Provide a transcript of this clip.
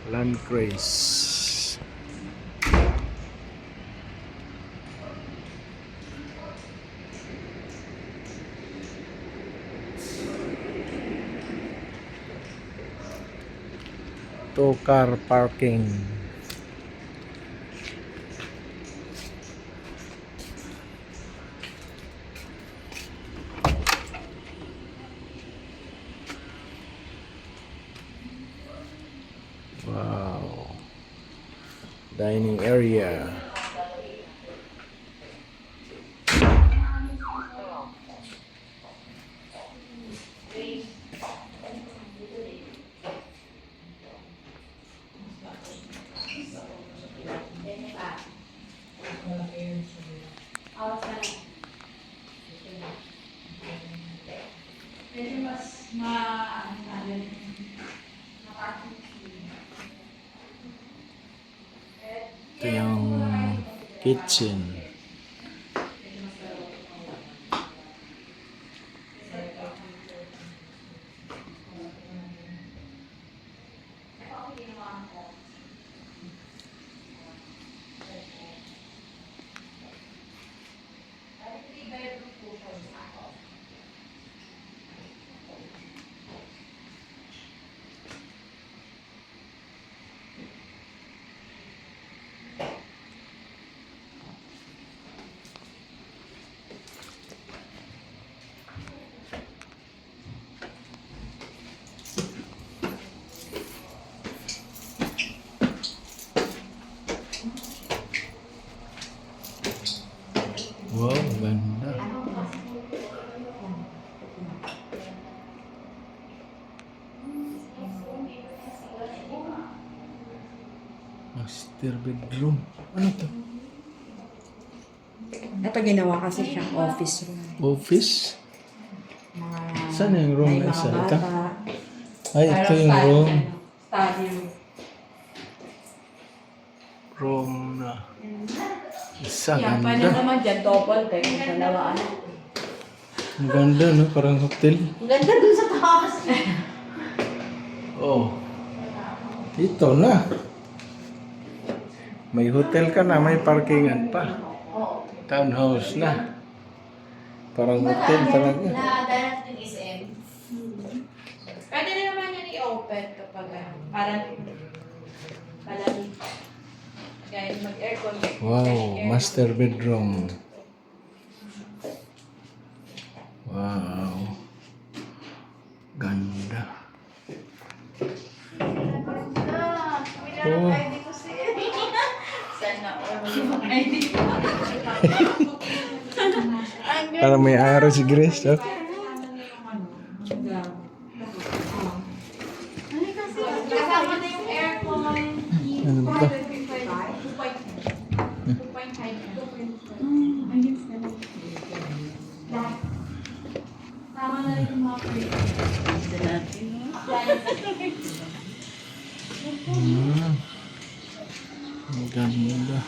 Landgrace. Two car parking. Wow. Dining area. Ito yung kitchen. Wow, ganda. Master bedroom. Ano to? Ito ginawa kasi siyang office room. Office? Mga, Saan yung room may na mga isa? bata. Ito? Ay, ito yung room. Study room. Room na. Isa, Yan, pwede ganda. naman dyan, double deck. Yung dalawa, ano. Ang ganda, no? Parang hotel. Ang ganda dun sa taas. Oh. Ito na. May hotel ka na, may parkingan pa. Townhouse na. Parang hotel talaga. Na-direct yung SM. Pwede rin naman yan i-open kapag parang gaya mag-aircon. Wow, master bedroom. Wow. Ganda. Oh. Sana all yung ID ko. Parang may araw si Grace, oh. Kasama na yung aircon. Ano ba? 2.5. Tama na rin yung mga Ang ganda.